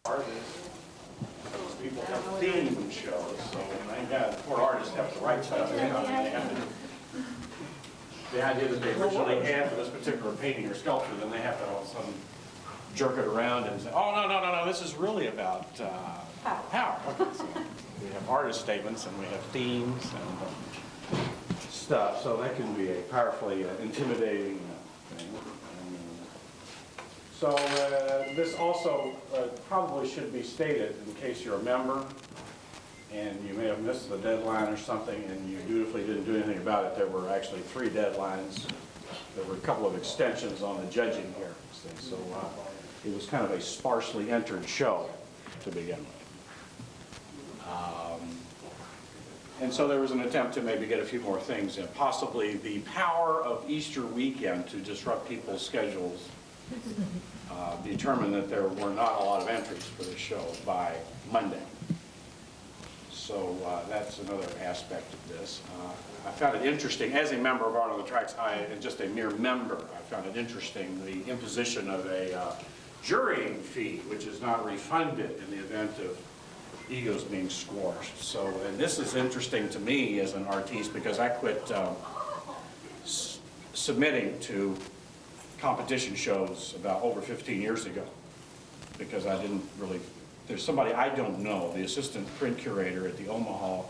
artists. People have theme shows, so poor artists have to write stuff down. The idea that they originally had for this particular painting or sculpture, then they have to all of a sudden jerk it around and say, oh, no, this is really about power. Okay, so we have artist statements and we have themes and stuff, so that can be a powerfully intimidating thing. So this also probably should be stated in case you're a member and you may have missed the deadline or something and you dutifully didn't do anything about it. There were actually 3 deadlines. There were a couple of extensions on the judging here. So it was kind of a sparsely entered show to begin with. And so there was an attempt to maybe get a few more things in. Possibly the power of Easter weekend to disrupt people's schedules determined that there were not a lot of entries for the show by Monday. So that's another aspect of this. I found it interesting, as a member of Art on the Tracks, just a mere member, I found it interesting the imposition of a jurying fee, which is not refunded in the event of egos being squashed. So, and this is interesting to me as an artiste because I quit submitting to competition shows about over 15 years ago because I didn't really, there's somebody I don't know, the assistant print curator at the Omaha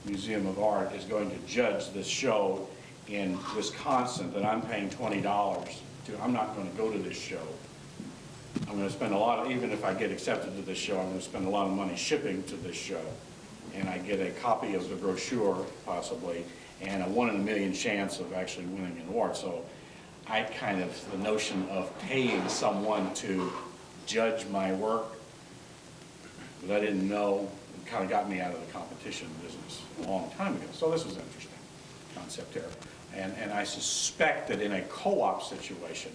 Museum of Art is going to judge this show in Wisconsin that I'm paying $20 to. I'm not going to go to this show. I'm going to spend a lot of, even if I get accepted to this show, I'm going to spend a lot of money shipping to this show. And I get a copy of the brochure, possibly, and a 1 in a million chance of actually winning an award. So I kind of, the notion of paying someone to judge my work that I didn't know, it kind of got me out of the competition business a long time ago. So this was an interesting concept here. And I suspect that in a co-op situation,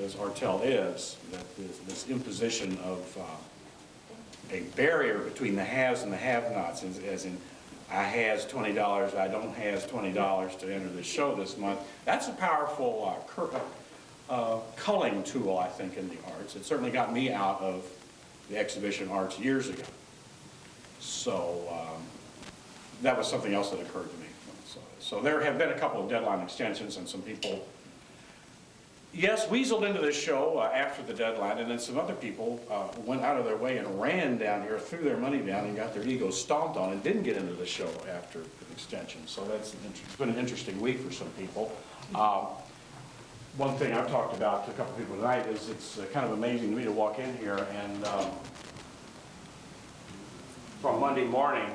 as Artel is, that this imposition of a barrier between the haves and the have-nots, as in I has $20, I don't has $20 to enter this show this month, that's a powerful culling tool, I think, in the arts. It certainly got me out of the exhibition arts years ago. So that was something else that occurred to me. So there have been a couple of deadline extensions and some people yes, weaseled into this show after the deadline, and then some other people went out of their way and ran down here, threw their money down, and got their egos stomped on, and didn't get into the show after the extension. So it's been an interesting week for some people. One thing I've talked about to a couple of people tonight is it's kind of amazing to me to walk in here and from Monday morning,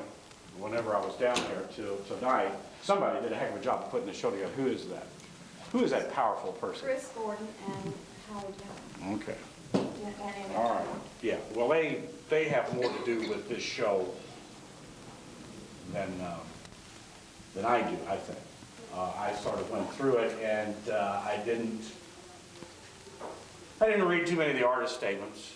whenever I was down here, to tonight, somebody did a heck of a job of putting the show together. Who is that? Who is that powerful person? Chris Gordon and Howard Young. Okay. And all right. Yeah. Well, they have more to do with this show than I do, I think. I sort of went through it, and I didn't read too many of the artist statements.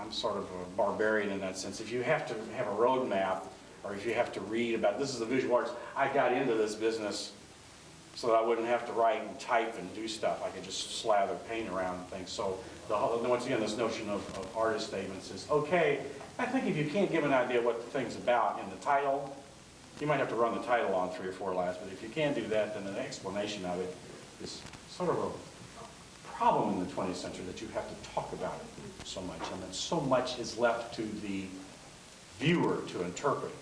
I'm sort of a barbarian in that sense. If you have to have a roadmap, or if you have to read about, this is the visual arts, I got into this business so that I wouldn't have to write and type and do stuff. I could just slather paint around and things. So once again, this notion of artist statements is, okay, I think if you can't give an idea what the thing's about in the title, you might have to run the title on 3 or 4 lines, but if you can't do that, then an explanation of it is sort of a problem in the 20th century, that you have to talk about it so much, and that so much is left to the viewer to interpret,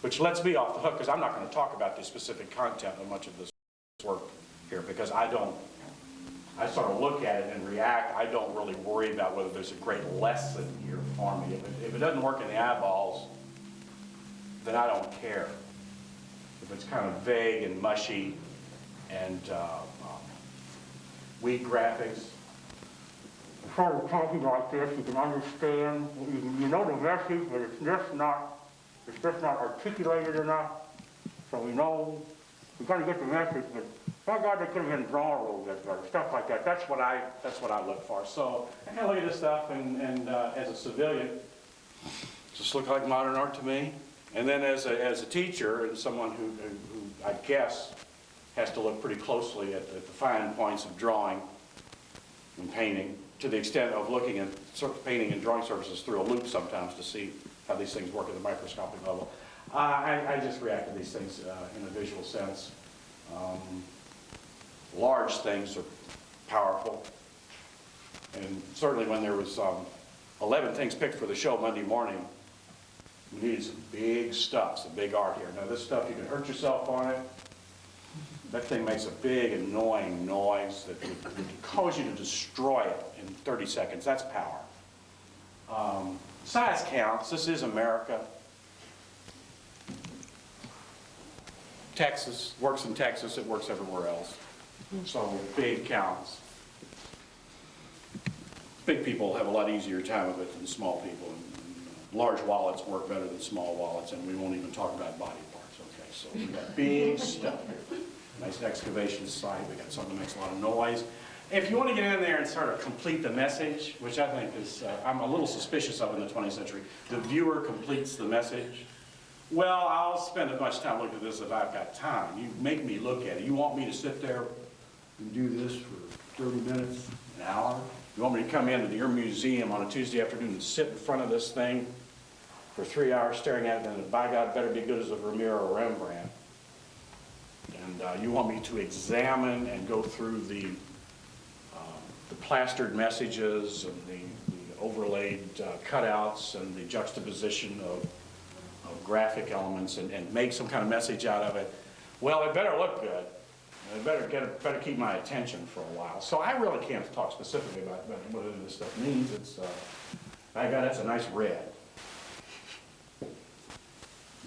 which lets me off the hook, because I'm not going to talk about the specific content of much of this work here, because I sort of look at it and react. I don't really worry about whether there's a great lesson here for me. If it doesn't work in the eyeballs, then I don't care. If it's kind of vague and mushy and weak graphics. Sort of talking like this, you can understand, you know the message, but it's just not articulated enough. So we know, we kind of get the message, but by God, they could have been drawn a little bit better, stuff like that. That's what I look for. So I kind of look at this stuff, and as a civilian, it just look like modern art to me. And then as a teacher and someone who I guess has to look pretty closely at the fine points of drawing and painting, to the extent of looking at painting and drawing surfaces through a loop sometimes to see how these things work at the microscopic level. I just react to these things in a visual sense. Large things are powerful. And certainly when there was 11 things picked for the show Monday morning, we needed some big stuff, some big art here. Now this stuff, you can hurt yourself on it. That thing makes a big annoying noise that would cause you to destroy it in 30 seconds. That's power. Size counts. This is America. Texas, works in Texas, it works everywhere else. So big counts. Big people have a lot easier time of it than small people. And large wallets work better than small wallets, and we won't even talk about body parts, okay? So we got big stuff here. Nice excavation site, we got something that makes a lot of noise. If you want to get in there and sort of complete the message, which I think is, I'm a little suspicious of in the 20th century, the viewer completes the message. Well, I'll spend as much time looking at this as I've got time. You make me look at it. You want me to sit there and do this for 30 minutes, an hour? You want me to come into your museum on a Tuesday afternoon and sit in front of this thing for 3 hours staring at it, and by God, it better be good as a Vermeer or Rembrandt. And you want me to examine and go through the plastered messages and the overlaid cutouts and the juxtaposition of graphic elements and make some kind of message out of it. Well, it better look good. It better keep my attention for a while. So I really can't talk specifically about what any of this stuff means. It's, by God, that's a nice red.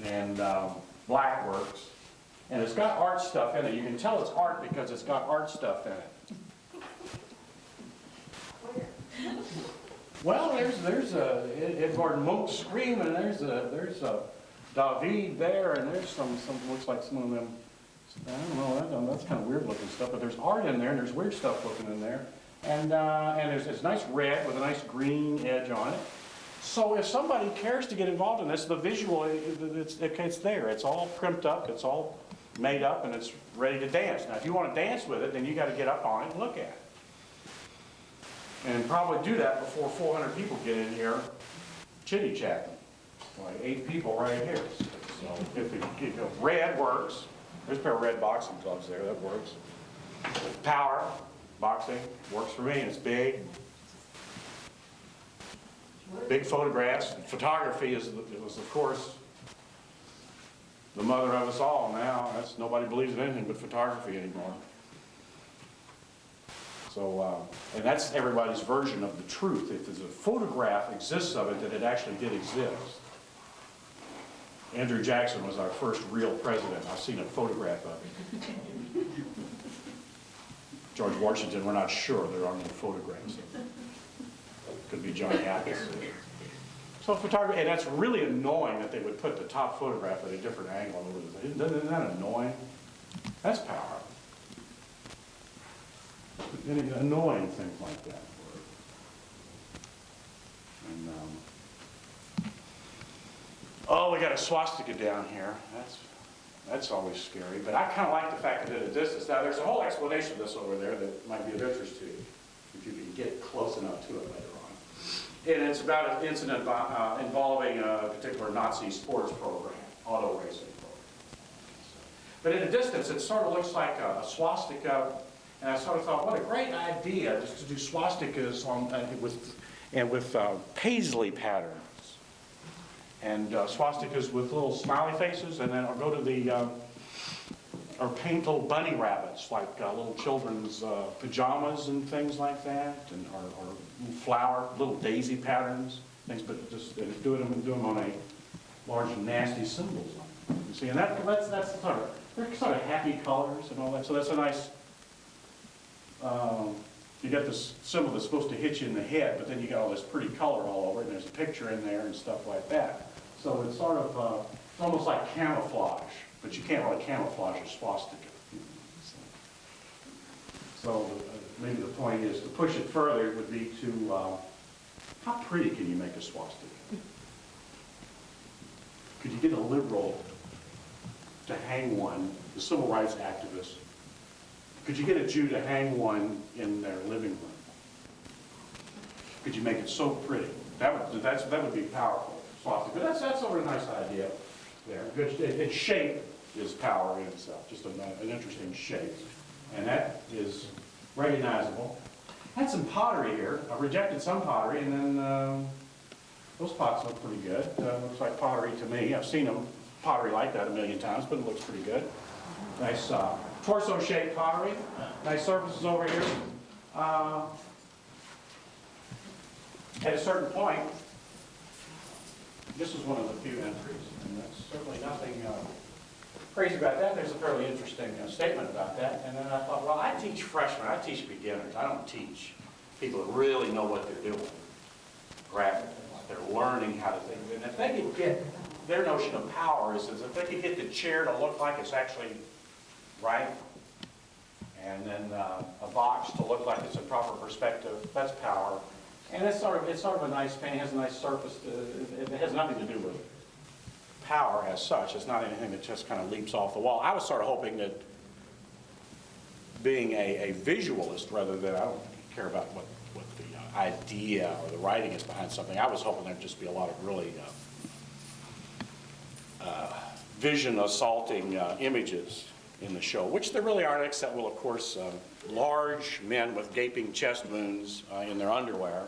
And black works. And it's got art stuff in it. You can tell it's art because it's got art stuff in it. Well, there's a Edvard Munch scream, and there's a David there, and there's some looks like some of them. I don't know. That's kind of weird looking stuff, but there's art in there, and there's weird stuff looking in there, and there's this nice red with a nice green edge on it. So if somebody cares to get involved in this, the visual, it's there. It's all crimped up. It's all made up, and it's ready to dance. Now, if you want to dance with it, then you got to get up on it and look at it. And probably do that before 400 people get in here chitty-chatting. Like 8 people right here. So if red works, there's a pair of red boxing gloves there, that works. Power, boxing, works for me, and it's big. Big photographs. Photography was, of course, the mother of us all now. Nobody believes in anything but photography anymore. So, and that's everybody's version of the truth. If there's a photograph exists of it, that it actually did exist. Andrew Jackson was our first real president. I've seen a photograph of him. George Washington, we're not sure. There are no photographs of him. Could be John Adams. So photography, and that's really annoying that they would put the top photograph at a different angle. Isn't that annoying? That's power. Any annoying things like that. And, oh, we got a swastika down here. That's always scary. But I kind of like the fact that at a distance. Now, there's a whole explanation of this over there that might be of interest to you, if you can get close enough to it later on. And it's about an incident involving a particular Nazi sports program, auto racing program. But at a distance, it sort of looks like a swastika. And I sort of thought, what a great idea just to do swastikas with paisley patterns. And swastikas with little smiley faces, and then I'll go to or paint little bunny rabbits, like little children's pajamas and things like that, and or little daisy patterns, things, but just do them on a large nasty symbols on it. You see, and that's they're sort of happy colors and all that. So that's a nice. You got this symbol that's supposed to hit you in the head, but then you got all this pretty color all over it, and there's a picture in there and stuff like that. So it's sort of, it's almost like camouflage, but you can't really camouflage a swastika. So maybe the point is, to push it further would be to, how pretty can you make a swastika? Could you get a liberal to hang one, the civil rights activist? Could you get a Jew to hang one in their living room? could you make it so pretty? That would be powerful. But that's sort of a nice idea there. Good, its shape is power in itself, just an interesting shape. And that is recognizable. Had some pottery here. I rejected some pottery, and then those pots look pretty good. Looks like pottery to me. I've seen pottery like that a million times, but it looks pretty good. Nice torso-shaped pottery. Nice surfaces over here. At a certain point, this is one of the few entries, and that's certainly nothing crazy about that. There's a fairly interesting statement about that. And then I thought, well, I teach freshmen, I teach beginners. I don't teach people that really know what they're doing graphically. They're learning how to think. And if they could get, their notion of power is if they could get the chair to look like it's actually right, and then a box to look like it's in proper perspective, that's power. And it's sort of a nice paint, it has a nice surface. It has nothing to do with power as such. It's not anything that just kind of leaps off the wall. I was sort of hoping that being a visualist rather than, I don't care about what the idea or the writing is behind something. I was hoping there'd just be a lot of really vision assaulting images in the show, which there really aren't, except, well, of course, large men with gaping chest wounds in their underwear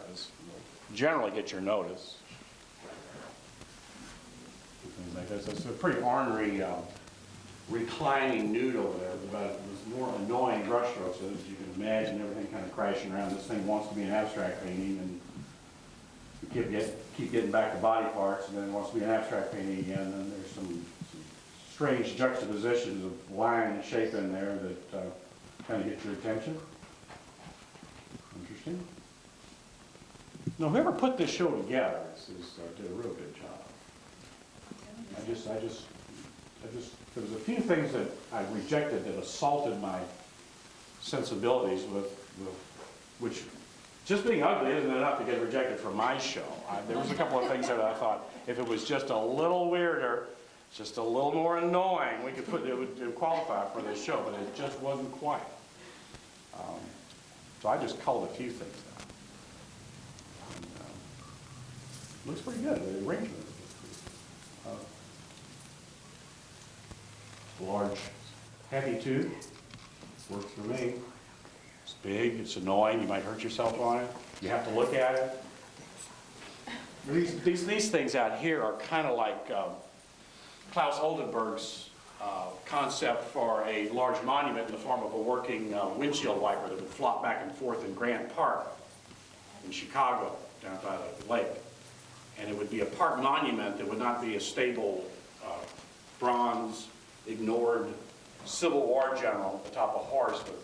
generally get your notice. Things like this. It's a pretty ornery reclining nude over there with about this more annoying brushstrokes, as you can imagine, everything kind of crashing around. This thing wants to be an abstract painting, and you keep getting back to body parts, and then it wants to be an abstract painting again, and there's some strange juxtapositions of line and shape in there that kind of get your attention. Interesting. Now, whoever put this show together did a real good job. There was a few things that I rejected that assaulted my sensibilities which just being ugly isn't enough to get rejected from my show. There was a couple of things that I thought, if it was just a little weirder, just a little more annoying, it would qualify for this show, but it just wasn't quite. So I just culled a few things out. And, looks pretty good. The arrangement is pretty good. Large, heavy tube. Works for me. It's big, it's annoying, you might hurt yourself on it. You have to look at it. These things out here are kind of like Klaus Oldenburg's concept for a large monument in the form of a working windshield wiper that would flop back and forth in Grant Park in Chicago, down by the lake. And it would be a park monument that would not be a stable bronze, ignored Civil War general at the top of a horse with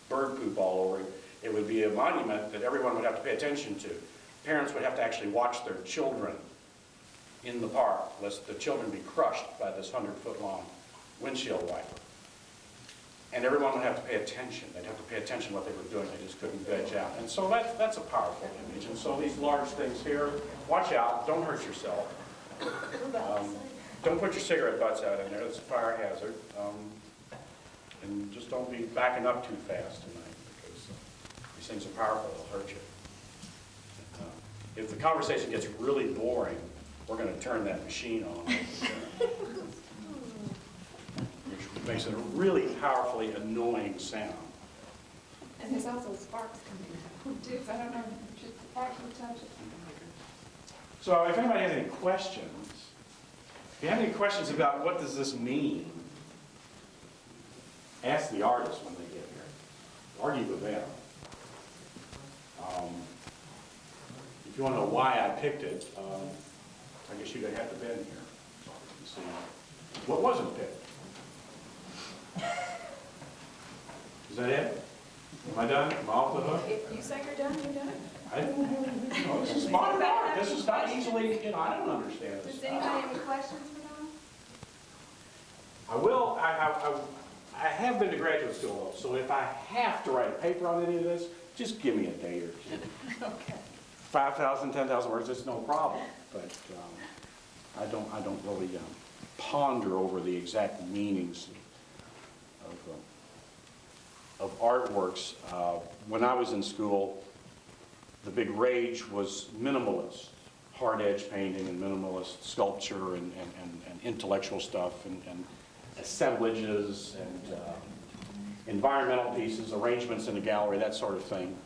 bird poop all over it. It would be a monument that everyone would have to pay attention to. Parents would have to actually watch their children in the park, lest the children be crushed by this 100-foot-long windshield wiper. And everyone would have to pay attention. They'd have to pay attention to what they were doing. They just couldn't veg out. And so that's a powerful image. And so these large things here, watch out, don't hurt yourself. Don't put your cigarette butts out in there. It's a fire hazard. And just don't be backing up too fast tonight, because these things are powerful. They'll hurt you. If the conversation gets really boring, we're going to turn that machine on, which makes it a really powerfully annoying sound. And there's also sparks coming out, too. I don't know, should the sparks touch it? So if anybody has any questions, if you have any questions about what does this mean, ask the artist when they get here. Argue with them. If you want to know why I picked it, I guess you'd have to been here so you can see what wasn't picked. Is that it? Am I done? Am I off the hook? If you say you're done, you're done. I don't have no, this is modern art. This is not easily, I don't understand this. Does anybody have any questions for Don? I will, I have been to graduate school, so if I have to write a paper on any of this, just give me a day or two. Okay. 5,000, 10,000 words, it's no problem. But I don't really ponder over the exact meanings of artworks. When I was in school, the big rage was minimalist, hard edge painting and minimalist sculpture and intellectual stuff and assemblages and environmental pieces, arrangements in the gallery, that sort of thing.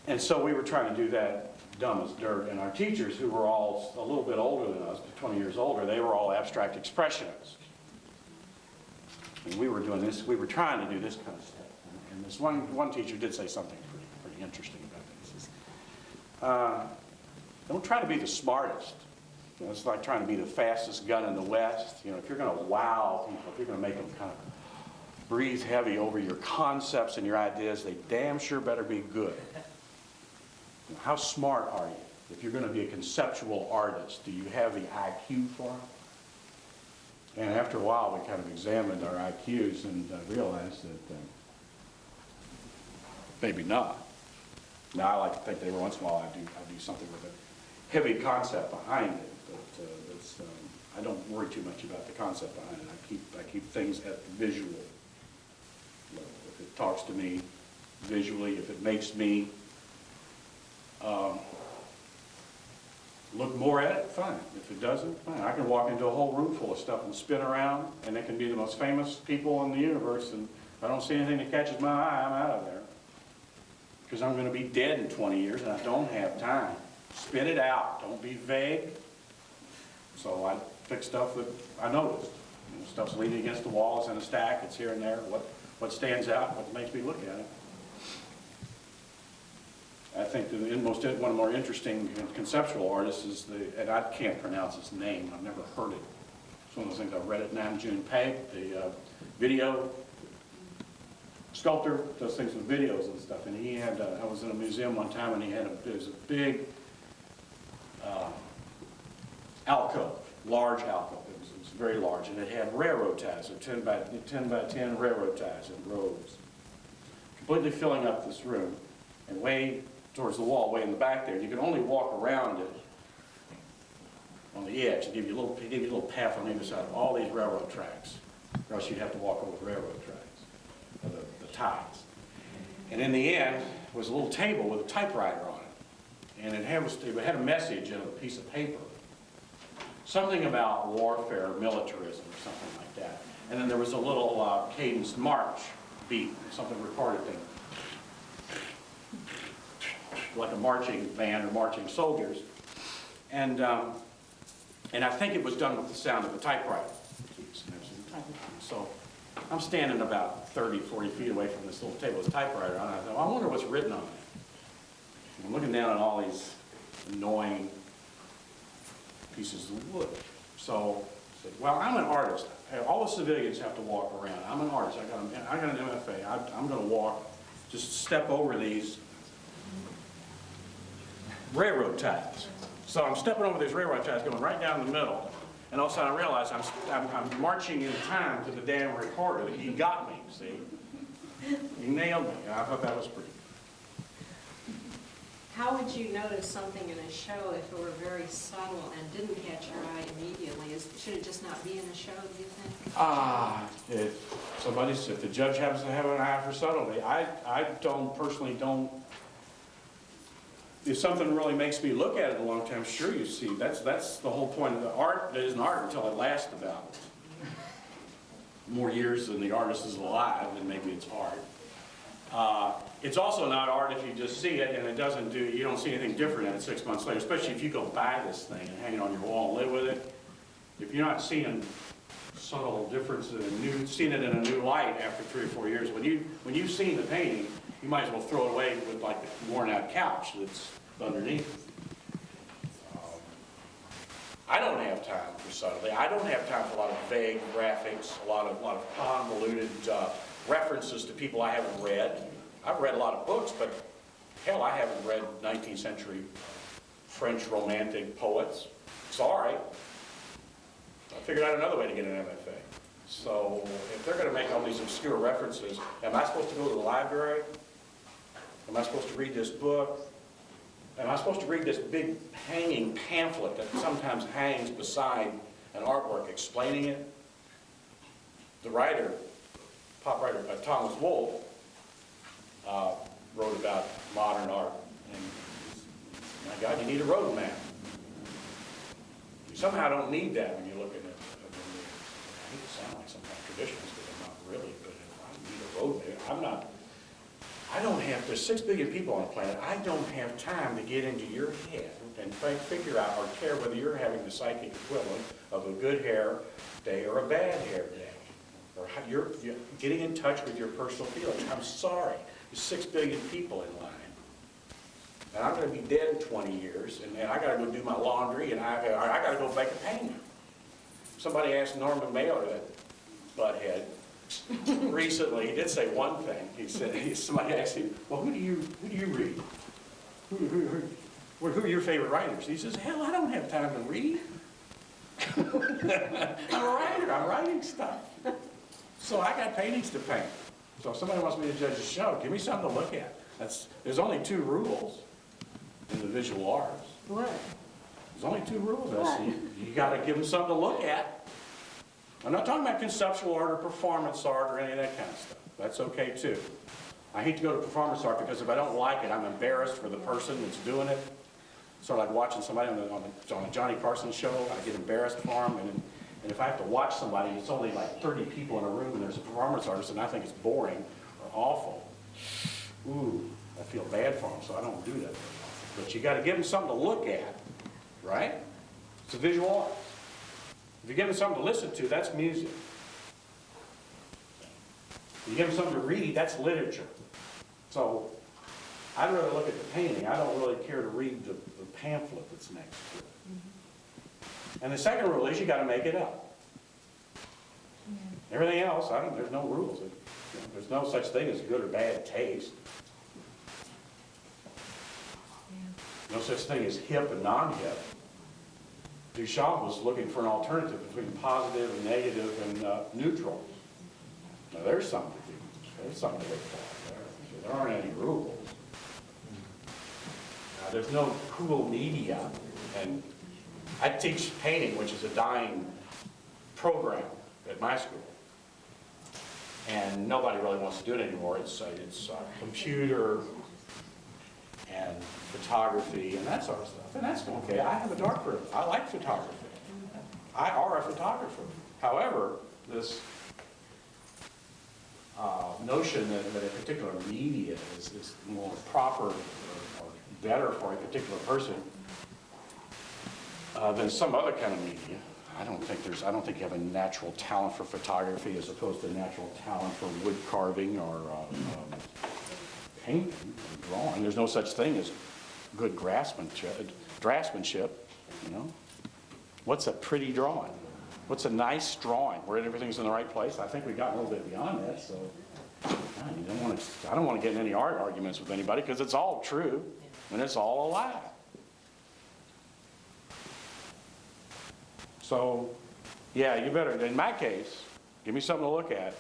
And so we were trying to do that dumb as dirt. And our teachers, who were all a little bit older than us, 20 years older, they were all abstract expressionists. And we were doing this, we were trying to do this kind of stuff. And this one teacher did say something pretty interesting about this. He says, don't try to be the smartest. You know, it's like trying to be the fastest gun in the West. You know, if you're going to wow people, if you're going to make them kind of breathe heavy over your concepts and your ideas, they damn sure better be good. You know, how smart are you? If you're going to be a conceptual artist, do you have the IQ for it? And after a while, we kind of examined our IQs and realized that maybe not. Now, I like to think that every once in a while I do something with a heavy concept behind it, but I don't worry too much about the concept behind it. I keep things at the visual level. If it talks to me visually, if it makes me look more at it, fine. If it doesn't, fine. I can walk into a whole room full of stuff and spin around, and they can be the most famous people in the universe, and if I don't see anything that catches my eye, I'm out of there. Because I'm going to be dead in 20 years, and I don't have time. Spit it out. Don't be vague. So I pick stuff that I noticed. You know, stuff's leaning against the wall, it's in a stack, it's here and there. What stands out, what makes me look at it. I think one of the more interesting conceptual artists is and I can't pronounce his name, I've never heard it. It's one of those things I've read it, Nam June Paik, the video sculptor, does things with videos and stuff. And he had, I was in a museum one time and there was a big alcove, large alcove. It was very large, and it had railroad ties, or 10 by 10 railroad ties in rows, completely filling up this room. And way towards the wall, way in the back there, you could only walk around it on the edge. It gave you a little path on either side of all these railroad tracks, or else you'd have to walk over the railroad tracks, or the ties. And in the end was a little table with a typewriter on it, and it had a message in a piece of paper, something about warfare, militarism, or something like that. And then there was a little cadenced march beat, something recorded there, like a marching band or marching soldiers. And I think it was done with the sound of a typewriter. So I'm standing about 30, 40 feet away from this little table with a typewriter on it. I thought, well, I wonder what's written on it. I'm looking down at all these annoying pieces of wood. So I said, well, I'm an artist. All the civilians have to walk around. I'm an artist. I got an MFA. I'm going to walk, just step over these railroad ties. So I'm stepping over these railroad ties, going right down the middle, and all of a sudden I realize I'm marching in time to the damn recorder. He got me, see? He nailed me. I thought that was pretty. How would you notice something in a show if it were very subtle and didn't catch your eye immediately? Should it just not be in the show, do you think? If the judge happens to have an eye for subtlety, I personally don't. If something really makes me look at it a long time, sure, you see, that's the whole point of the art. It isn't art until it lasts about more years than the artist is alive, and maybe it's art. It's also not art if you just see it and you don't see anything different in it 6 months later, especially if you go buy this thing and hang it on your wall and live with it. If you're not seeing subtle differences, seeing it in a new light after 3 or 4 years, when you've seen the painting, you might as well throw it away with like the worn out couch that's underneath. I don't have time for subtlety. I don't have time for a lot of vague graphics, a lot of convoluted references to people I haven't read. I've read a lot of books, but hell, I haven't read 19th century French romantic poets. Sorry. I figured out another way to get an MFA. So if they're going to make all these obscure references, am I supposed to go to the library? Am I supposed to read this book? Am I supposed to read this big hanging pamphlet that sometimes hangs beside an artwork explaining it? The writer, pop writer Thomas Wolfe, wrote modern art. And my God, you need a road map. You somehow don't need that when you look at it. I hate to sound like some kind of traditionalist, but I'm not really, but I need a road map. I don't have, there's 6 billion people on the planet. I don't have time to get into your head and figure out or care whether you're having the psychic equivalent of a good hair day or a bad hair day. Or how you're getting in touch with your personal feelings. I'm sorry, there's 6 billion people in line. And I'm gonna be dead in 20 years, and I gotta go do my laundry, and I gotta go make a painting. Somebody asked Norman Mailer, that butthead, recently, he did say one thing. He said, somebody asked him, well, who do you read? Who are your favorite writers? He says, hell, I don't have time to read. I'm a writer, I'm writing stuff. So I got paintings to paint. So if somebody wants me to judge a show, give me something to look at. There's only 2 rules in the visual arts. What? There's only 2 rules. You gotta give them something to look at. I'm not talking about conceptual art or performance art or any of that kind of stuff. That's okay too. I hate to go to performance art because if I don't like it, I'm embarrassed for the person that's doing it. Sort of like watching somebody on a Johnny Carson show, I get embarrassed for them. And if I have to watch somebody, it's only like 30 people in a room and there's a performance artist and I think it's boring or awful. Ooh, I feel bad for them, so I don't do that very often. But you got to give them something to look at, right? It's a visual art. If you give them something to listen to, that's music. If you give them something to read, that's literature. So I'd rather look at the painting. I don't really care to read the pamphlet that's next to it. And the second rule is you got to make it up. Everything else, there's no rules. There's no such thing as good or bad taste. No such thing as hip and non-hip. Duchamp was looking for an alternative between positive and negative and neutral. Now there's something to do. There's something to look for there. There aren't any rules. Now, there's no cool media, and I teach painting, which is a dying program at my school. And nobody really wants to do it anymore. It's computer and photography and that sort of stuff. And that's okay. I have a dark room. I like photography. I are a photographer. However, this notion that a particular media is more proper or better for a particular person than some other kind of media. I don't think you have a natural talent for photography as opposed to natural talent for wood carving or painting and drawing. There's no such thing as good draftsmanship, you know. What's a pretty drawing? What's a nice drawing where everything's in the right place? I think we've gotten a little bit beyond that, so I don't want to get in any art arguments with anybody because it's all true and it's all a lie. So, yeah, you better, in my case, give me something to look at.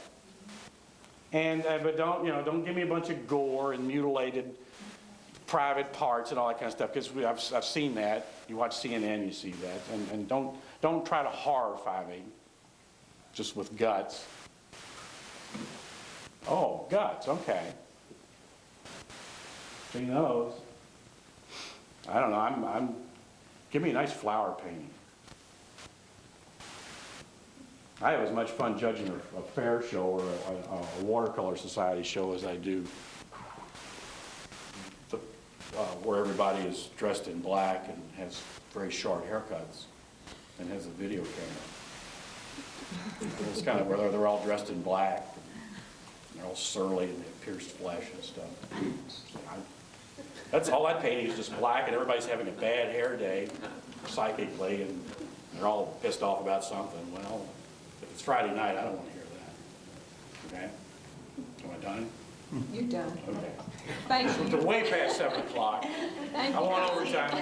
And, but don't give me a bunch of gore and mutilated private parts and all that kind of stuff, because I've seen that. You watch CNN, you see that. And don't try to horrify me just with guts. Oh, guts, okay. Seen those. I don't know, give me a nice flower painting. I have as much fun judging a fair show or a watercolor society show as I do where everybody is dressed in black and has very short haircuts and has a video camera. It's kind of where they're all dressed in black and they're all surly and they have pierced flesh and stuff. So that's all that painting is, just black, and everybody's having a bad hair day psychically and they're all pissed off about something. Well, if it's Friday night, I don't want to hear that. Okay? Am I done? You're done. Okay. Thank you. We're way past 7 o'clock. Thank I you. want overtime.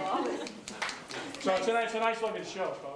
So it's a nice looking show, folks.